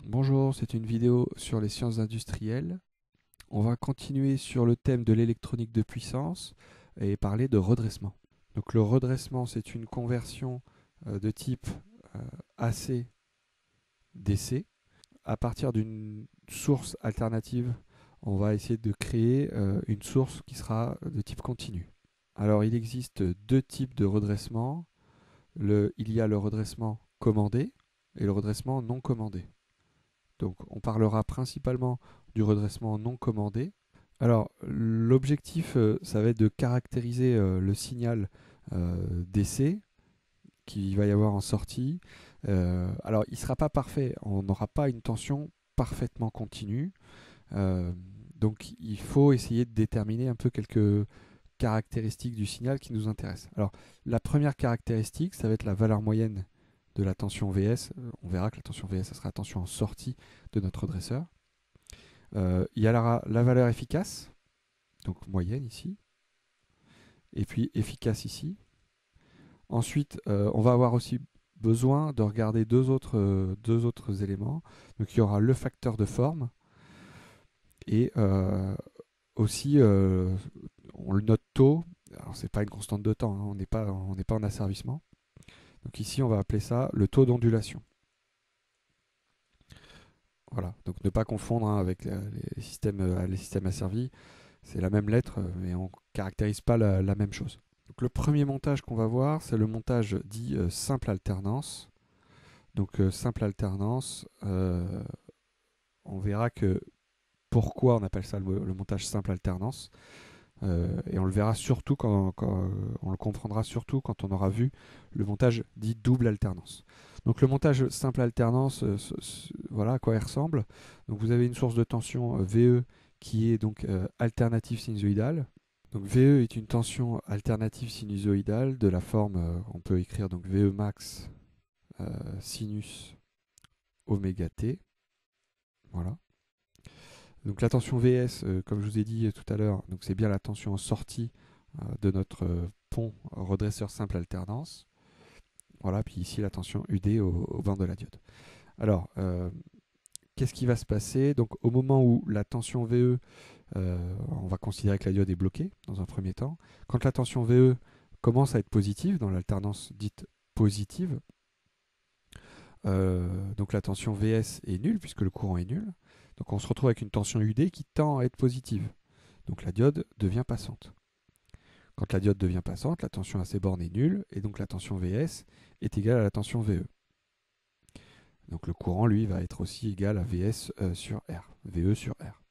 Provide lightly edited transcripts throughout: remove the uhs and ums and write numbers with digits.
Bonjour, c'est une vidéo sur les sciences industrielles. On va continuer sur le thème de l'électronique de puissance et parler de redressement. Donc le redressement, c'est une conversion de type euh, AC-DC. À partir d'une source alternative, on va essayer de créer une source qui sera de type continu. Alors il existe deux types de redressement. Il y a le redressement commandé et le redressement non commandé. Donc on parlera principalement du redressement non commandé. Alors l'objectif, ça va être de caractériser le signal d'essai qu'il va y avoir en sortie. Alors il ne sera pas parfait, on n'aura pas une tension parfaitement continue. Donc il faut essayer de déterminer un peu quelques caractéristiques du signal qui nous intéressent. Alors la première caractéristique, ça va être la valeur moyenne de la tension Vs. On verra que la tension Vs, ça sera la tension en sortie de notre redresseur. Il y a la valeur efficace, donc moyenne ici, et puis efficace ici. Ensuite, on va avoir aussi besoin de regarder deux autres éléments. Donc il y aura le facteur de forme et aussi on le note tôt. Alors c'est pas une constante de temps, hein, on n'est pas en asservissement. Donc ici on va appeler ça le taux d'ondulation. Voilà, donc ne pas confondre hein, avec les systèmes asservis. C'est la même lettre, mais on ne caractérise pas la même chose. Donc le premier montage qu'on va voir, c'est le montage dit simple alternance. Donc simple alternance, on verra que pourquoi on appelle ça le montage simple alternance. Et on le verra surtout on le comprendra surtout quand on aura vu le montage dit double alternance. Donc le montage simple alternance, voilà à quoi il ressemble. Donc vous avez une source de tension VE qui est donc alternative sinusoïdale. Donc VE est une tension alternative sinusoïdale de la forme, on peut écrire donc VE max sinus oméga t. Voilà. Donc la tension Vs, comme je vous ai dit tout à l'heure, donc c'est bien la tension en sortie de notre pont redresseur simple alternance. Voilà, puis ici la tension UD au vent de la diode. Alors, qu'est-ce qui va se passer? Donc au moment où la tension VE, on va considérer que la diode est bloquée dans un premier temps. Quand la tension VE commence à être positive, dans l'alternance dite positive, donc la tension Vs est nulle puisque le courant est nul. Donc on se retrouve avec une tension UD qui tend à être positive. Donc la diode devient passante. Quand la diode devient passante, la tension à ses bornes est nulle et donc la tension Vs est égale à la tension VE. Donc le courant, lui, va être aussi égal à Vs sur R, VE sur R.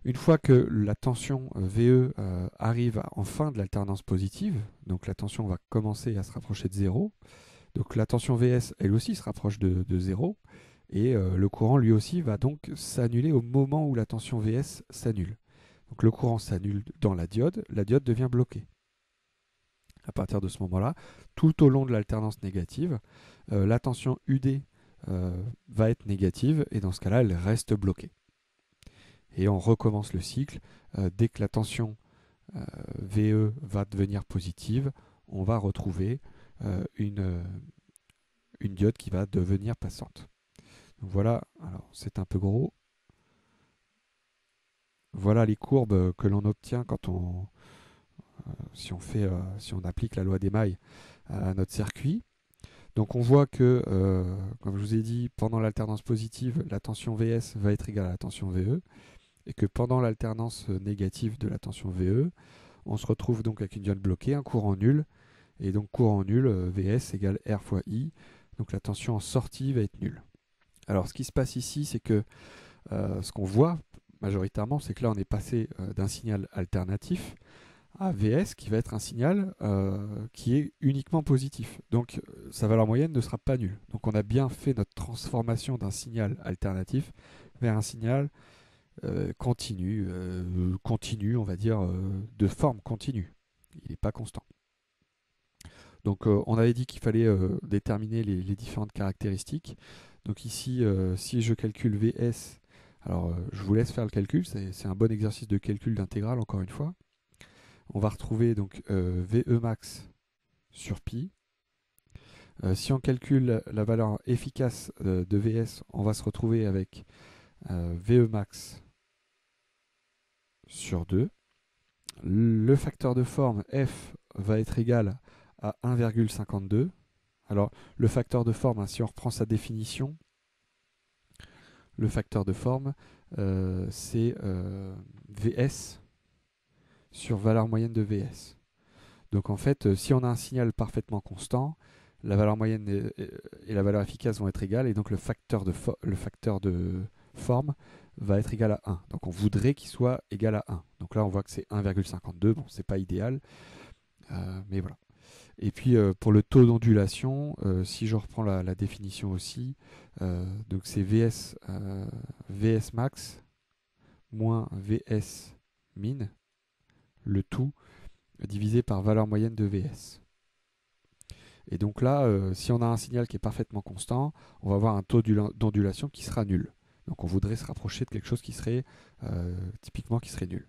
Une fois que la tension VE arrive en fin de l'alternance positive, donc la tension va commencer à se rapprocher de 0, donc la tension Vs, elle aussi, se rapproche de 0, et le courant, lui aussi, va donc s'annuler au moment où la tension Vs s'annule. Donc le courant s'annule dans la diode devient bloquée. À partir de ce moment-là, tout au long de l'alternance négative, la tension UD va être négative, et dans ce cas-là, elle reste bloquée. Et on recommence le cycle. Dès que la tension VE va devenir positive, on va retrouver une diode qui va devenir passante. Donc voilà, alors c'est un peu gros. Voilà les courbes que l'on obtient quand si on applique la loi des mailles à notre circuit. Donc on voit que, comme je vous ai dit, pendant l'alternance positive, la tension Vs va être égale à la tension VE, et que pendant l'alternance négative de la tension VE, on se retrouve donc avec une diode bloquée, un courant nul, et donc courant nul, Vs égale R fois I, donc la tension en sortie va être nulle. Alors ce qui se passe ici, c'est que ce qu'on voit majoritairement, c'est que là on est passé d'un signal alternatif à Vs qui va être un signal qui est uniquement positif. Donc sa valeur moyenne ne sera pas nulle. Donc on a bien fait notre transformation d'un signal alternatif vers un signal continu, on va dire, de forme continue. Il n'est pas constant. Donc on avait dit qu'il fallait déterminer les différentes caractéristiques. Donc ici, si je calcule Vs, alors je vous laisse faire le calcul, c'est un bon exercice de calcul d'intégrale encore une fois. On va retrouver donc VE max sur pi. Si on calcule la valeur efficace de VS, on va se retrouver avec VE max sur 2. Le facteur de forme F va être égal à 1,52. Alors, le facteur de forme, hein, si on reprend sa définition, le facteur de forme, c'est VS sur valeur moyenne de VS. Donc en fait, si on a un signal parfaitement constant, la valeur moyenne et la valeur efficace vont être égales, et donc le facteur de forme va être égal à 1. Donc on voudrait qu'il soit égal à 1. Donc là, on voit que c'est 1,52. Bon, c'est pas idéal, mais voilà. Et puis pour le taux d'ondulation, si je reprends la définition aussi, donc c'est VS max moins VS min, le tout divisé par valeur moyenne de VS. Et donc là, si on a un signal qui est parfaitement constant, on va avoir un taux d'ondulation qui sera nul. Donc on voudrait se rapprocher de quelque chose qui serait typiquement qui serait nul.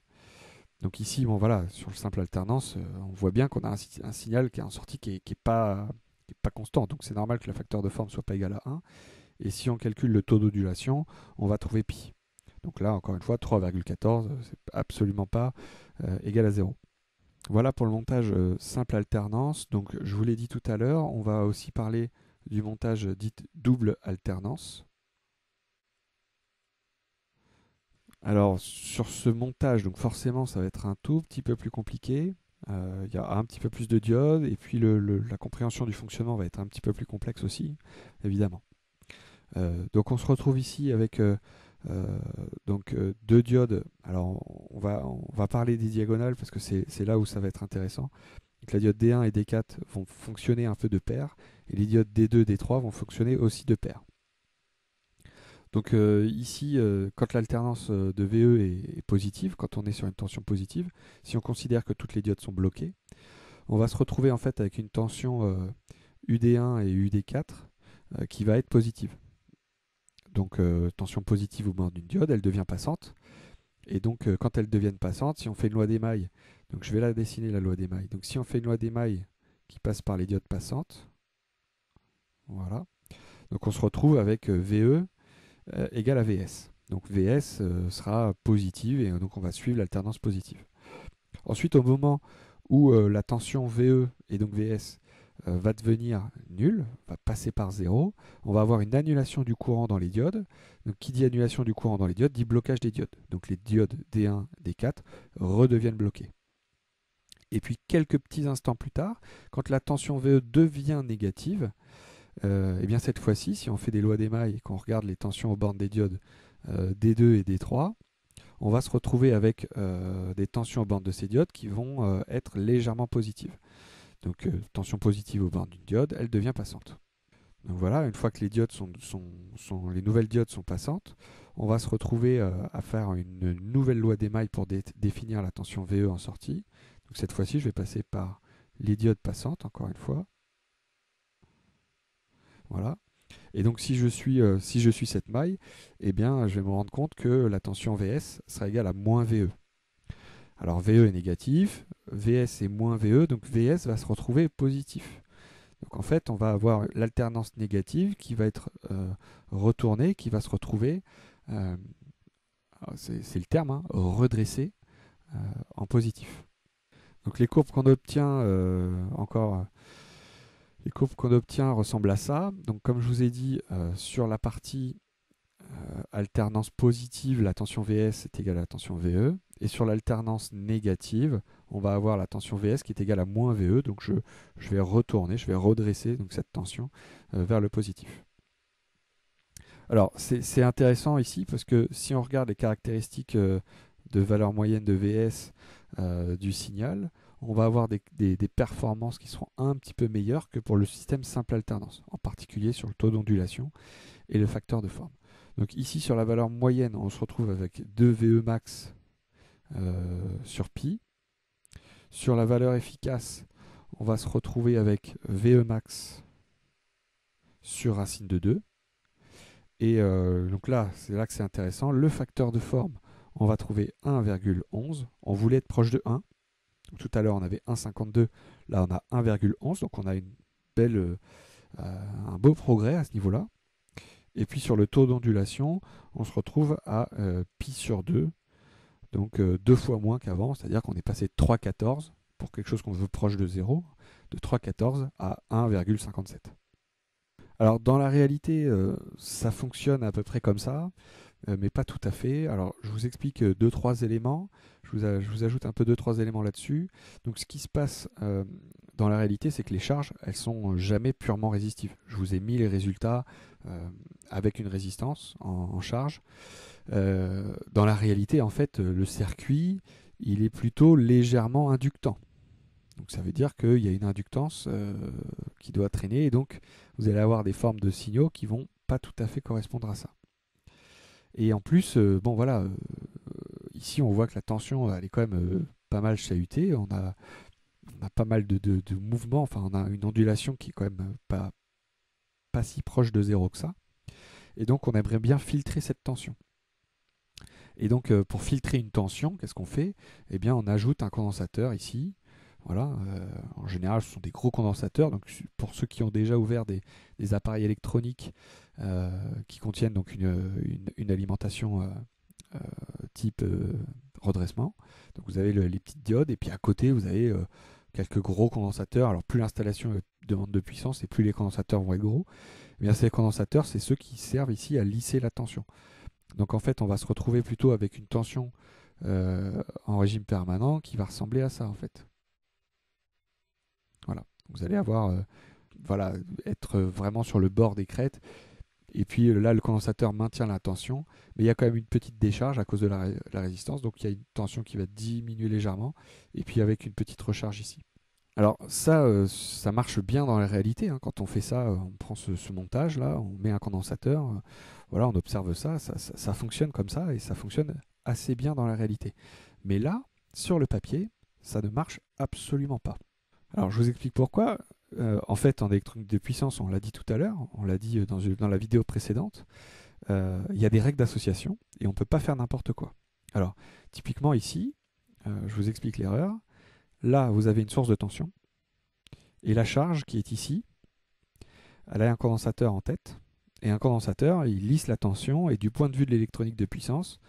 Donc ici, bon voilà, sur le simple alternance, on voit bien qu'on a un signal qui est en sortie qui est pas constant. Donc c'est normal que le facteur de forme soit pas égal à 1. Et si on calcule le taux d'ondulation, on va trouver pi. Donc là, encore une fois, 3,14, c'est absolument pas égal à 0. Voilà pour le montage simple alternance. Donc je vous l'ai dit tout à l'heure, on va aussi parler du montage dit double alternance. Alors sur ce montage, donc forcément ça va être un tout petit peu plus compliqué. Il y a un petit peu plus de diodes et puis la compréhension du fonctionnement va être un petit peu plus complexe aussi, évidemment. Donc on se retrouve ici avec deux diodes. Alors on va parler des diagonales parce que c'est là où ça va être intéressant. Donc, la diode D1 et D4 vont fonctionner un peu de pair et les diodes D2 et D3 vont fonctionner aussi de pair. Donc ici, quand l'alternance de VE est positive, quand on est sur une tension positive, si on considère que toutes les diodes sont bloquées, on va se retrouver en fait avec une tension UD1 et UD4 qui va être positive. Donc tension positive au bord d'une diode, elle devient passante. Et donc quand elles deviennent passantes, si on fait une loi d'émail, donc je vais la dessiner la loi d'émail. Donc si on fait une loi d'émail qui passe par les diodes passantes, voilà. Donc on se retrouve avec VE égale à VS. Donc VS sera positive et donc on va suivre l'alternance positive. Ensuite, au moment où la tension VE et donc VS va devenir nulle, va passer par 0, on va avoir une annulation du courant dans les diodes. Donc qui dit annulation du courant dans les diodes dit blocage des diodes. Donc les diodes D1, D4 redeviennent bloquées. Et puis quelques petits instants plus tard, quand la tension VE devient négative, et bien cette fois-ci, si on fait des lois d'émail et qu'on regarde les tensions aux bornes des diodes D2 et D3, on va se retrouver avec des tensions aux bornes de ces diodes qui vont être légèrement positives. Donc tension positive aux bornes d'une diode, elle devient passante. Donc voilà, une fois que les diodes les nouvelles diodes sont passantes, on va se retrouver à faire une nouvelle loi d'émail pour définir la tension VE en sortie. Donc cette fois-ci, je vais passer par les diodes passantes, encore une fois. Voilà. Et donc si je suis cette maille, eh bien, je vais me rendre compte que la tension VS sera égale à moins VE. Alors VE est négatif, VS est moins VE, donc VS va se retrouver positif. Donc en fait, on va avoir l'alternance négative qui va être retournée, qui va se retrouver, c'est le terme, hein, redressée en positif. Donc les courbes qu'on obtient les courbes qu'on obtient ressemblent à ça. Donc comme je vous ai dit, sur la partie alternance positive, la tension VS est égale à la tension VE. Et sur l'alternance négative, on va avoir la tension VS qui est égale à moins VE. Donc je vais retourner, je vais redresser donc, cette tension vers le positif. Alors c'est intéressant ici parce que si on regarde les caractéristiques de valeur moyenne de VS du signal, on va avoir des performances qui seront un petit peu meilleures que pour le système simple alternance, en particulier sur le taux d'ondulation et le facteur de forme. Donc ici sur la valeur moyenne, on se retrouve avec 2 VE max sur pi. Sur la valeur efficace, on va se retrouver avec VE max sur racine de 2. Et donc là, c'est là que c'est intéressant. Le facteur de forme, on va trouver 1,11. On voulait être proche de 1. Donc, tout à l'heure, on avait 1,52. Là, on a 1,11. Donc, on a une belle un beau progrès à ce niveau-là. Et puis sur le taux d'ondulation, on se retrouve à pi sur 2, donc 2 fois moins qu'avant, c'est-à-dire qu'on est passé de 3,14 pour quelque chose qu'on veut proche de 0, de 3,14 à 1,57. Alors dans la réalité, ça fonctionne à peu près comme ça, mais pas tout à fait. Alors je vous explique 2-3 éléments, je vous ajoute un peu 2-3 éléments là-dessus. Donc ce qui se passe dans la réalité, c'est que les charges, elles sont jamais purement résistives. Je vous ai mis les résultats avec une résistance en charge. Dans la réalité, en fait, le circuit, il est plutôt légèrement inductant. Donc ça veut dire qu'il y a une inductance qui doit traîner, et donc vous allez avoir des formes de signaux qui vont pas tout à fait correspondre à ça. Et en plus, bon voilà, ici on voit que la tension elle est quand même pas mal chahutée, on a pas mal de mouvements, enfin on a une ondulation qui est quand même pas si proche de zéro que ça, et donc on aimerait bien filtrer cette tension. Et donc pour filtrer une tension, qu'est-ce qu'on fait? Eh bien on ajoute un condensateur ici. Voilà, en général, ce sont des gros condensateurs. Donc, pour ceux qui ont déjà ouvert des appareils électroniques qui contiennent donc une alimentation type redressement, donc vous avez les petites diodes, et puis à côté, vous avez quelques gros condensateurs. Alors, plus l'installation demande de puissance, et plus les condensateurs vont être gros. Eh bien, ces condensateurs, c'est ceux qui servent ici à lisser la tension. Donc, en fait, on va se retrouver plutôt avec une tension en régime permanent qui va ressembler à ça, en fait. Voilà. Vous allez avoir, voilà, être vraiment sur le bord des crêtes. Et puis là, le condensateur maintient la tension, mais il y a quand même une petite décharge à cause de la résistance. Donc il y a une tension qui va diminuer légèrement, et puis avec une petite recharge ici. Alors ça, ça marche bien dans la réalité. Hein. Quand on fait ça, on prend ce montage-là, on met un condensateur, voilà, on observe ça fonctionne comme ça, et ça fonctionne assez bien dans la réalité. Mais là, sur le papier, ça ne marche absolument pas. Alors je vous explique pourquoi. En fait, en électronique de puissance, on l'a dit tout à l'heure, on l'a dit dans la vidéo précédente, il y a des règles d'association et on ne peut pas faire n'importe quoi. Alors, typiquement ici, je vous explique l'erreur. Là, vous avez une source de tension et la charge qui est ici, elle a un condensateur en tête. Et un condensateur, il lisse la tension, et du point de vue de l'électronique de puissance,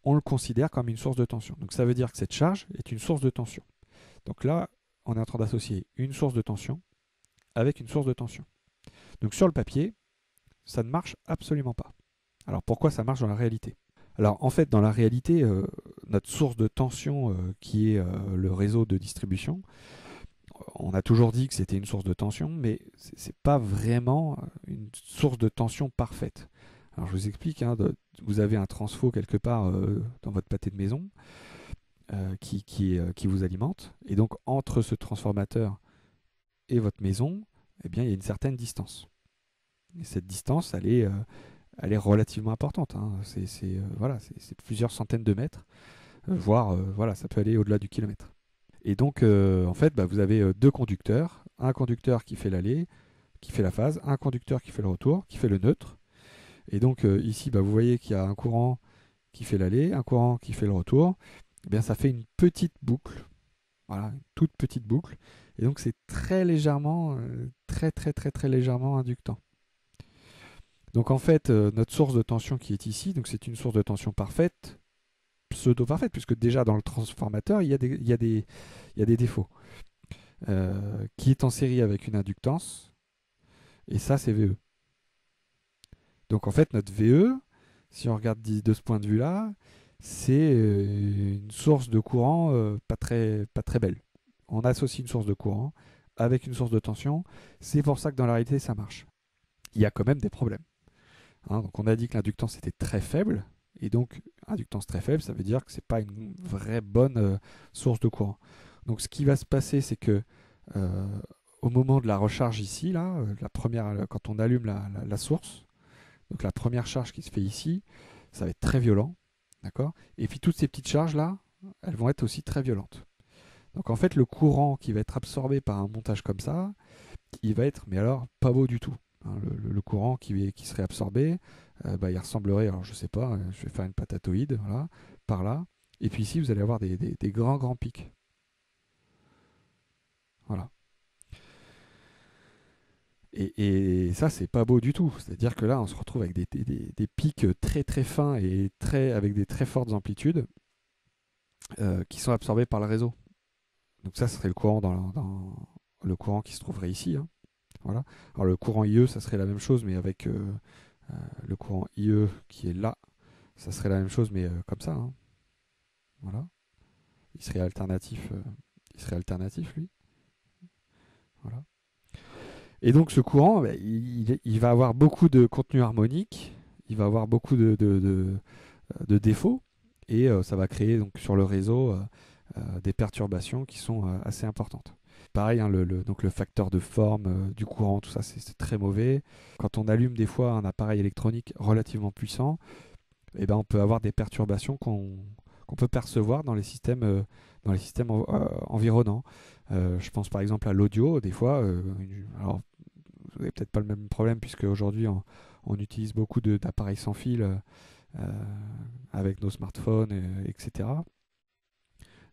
on le considère comme une source de tension. Donc ça veut dire que cette charge est une source de tension. Donc là, on est en train d'associer une source de tension avec une source de tension. Donc sur le papier, ça ne marche absolument pas. Alors pourquoi ça marche dans la réalité? Alors en fait, dans la réalité, notre source de tension qui est le réseau de distribution, on a toujours dit que c'était une source de tension, mais c'est pas vraiment une source de tension parfaite. Alors je vous explique, hein, vous avez un transfo quelque part dans votre pâté de maison qui vous alimente, et donc entre ce transformateur et votre maison, eh bien, il y a une certaine distance. Et cette distance, elle est relativement importante. Hein. Voilà, c'est plusieurs centaines de mètres, voire voilà, ça peut aller au-delà du kilomètre. Et donc, en fait, bah, vous avez deux conducteurs. Un conducteur qui fait l'aller, qui fait la phase, un conducteur qui fait le retour, qui fait le neutre. Et donc, ici, bah, vous voyez qu'il y a un courant qui fait l'aller, un courant qui fait le retour. Eh bien, ça fait une petite boucle. Voilà, une toute petite boucle. Et donc, c'est très légèrement, très légèrement inductant. Donc en fait, notre source de tension qui est ici, donc c'est une source de tension parfaite, pseudo-parfaite, puisque déjà dans le transformateur, il y a des défauts. Qui est en série avec une inductance, et ça c'est VE. Donc en fait, notre VE, si on regarde de ce point de vue-là, c'est une source de courant pas très belle. On associe une source de courant avec une source de tension, c'est pour ça que dans la réalité ça marche. Il y a quand même des problèmes. Hein, donc on a dit que l'inductance était très faible, et donc inductance très faible, ça veut dire que ce n'est pas une vraie bonne source de courant. Donc ce qui va se passer, c'est que au moment de la recharge ici, là, quand on allume la source, donc la première charge qui se fait ici, ça va être très violent, d'accord? Et puis toutes ces petites charges là, elles vont être aussi très violentes. Donc en fait, le courant qui va être absorbé par un montage comme ça, il va être, mais alors, pas beau du tout. Hein, le courant qui serait absorbé, bah, il ressemblerait, alors je sais pas, je vais faire une patatoïde, voilà, par là. Et puis ici, vous allez avoir des grands pics. Voilà. Et ça, c'est pas beau du tout. C'est-à-dire que là, on se retrouve avec des pics très très fins et avec des très fortes amplitudes qui sont absorbés par le réseau. Donc ça, ce serait le courant le courant qui se trouverait ici, hein. Voilà. Alors le courant IE, ça serait la même chose, mais avec le courant IE qui est là, ça serait la même chose, mais comme ça, hein. Voilà. Il serait alternatif, lui. Voilà. Et donc ce courant, bah, il va avoir beaucoup de contenu harmonique, il va avoir beaucoup de défauts, et ça va créer donc sur le réseau des perturbations qui sont assez importantes. Pareil, hein, donc le facteur de forme du courant, tout ça, c'est très mauvais. Quand on allume des fois un appareil électronique relativement puissant, eh ben, on peut avoir des perturbations qu'on peut percevoir dans les systèmes environnants. Je pense par exemple à l'audio, des fois. Alors, vous n'avez peut-être pas le même problème, puisque aujourd'hui, on utilise beaucoup d'appareils sans fil avec nos smartphones, etc.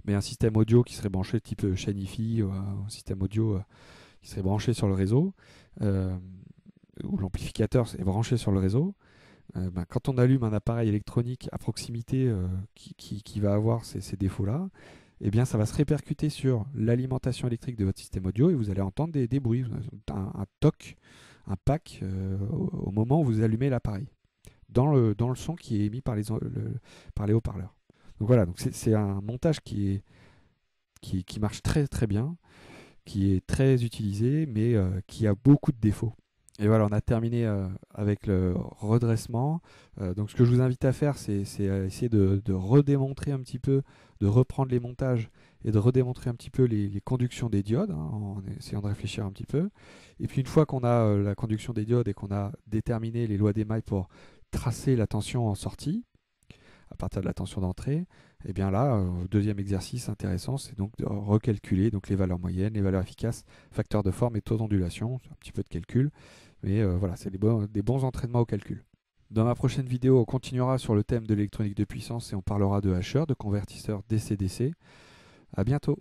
Mais un système audio qui serait branché type chaîne Hi-Fi, ou un système audio qui serait branché sur le réseau, euh, où l'amplificateur est branché sur le réseau, ben, quand on allume un appareil électronique à proximité qui va avoir ces défauts-là, eh bien, ça va se répercuter sur l'alimentation électrique de votre système audio et vous allez entendre des bruits, un toc, un pack au moment où vous allumez l'appareil, dans le son qui est émis par par les haut-parleurs. Donc voilà, donc c'est un montage qui marche très très bien, qui est très utilisé, mais qui a beaucoup de défauts. Et voilà, on a terminé avec le redressement. Donc ce que je vous invite à faire, c'est essayer de redémontrer un petit peu, de reprendre les montages et de redémontrer un petit peu les conductions des diodes, hein, en essayant de réfléchir un petit peu. Et puis une fois qu'on a la conduction des diodes et qu'on a déterminé les lois d'émail pour tracer la tension en sortie, à partir de la tension d'entrée, et bien là, deuxième exercice intéressant, c'est donc de recalculer donc les valeurs moyennes, les valeurs efficaces, facteurs de forme et taux d'ondulation, c'est un petit peu de calcul, mais voilà, c'est des bons entraînements au calcul. Dans ma prochaine vidéo, on continuera sur le thème de l'électronique de puissance et on parlera de hacheurs, de convertisseurs DC-DC. À bientôt.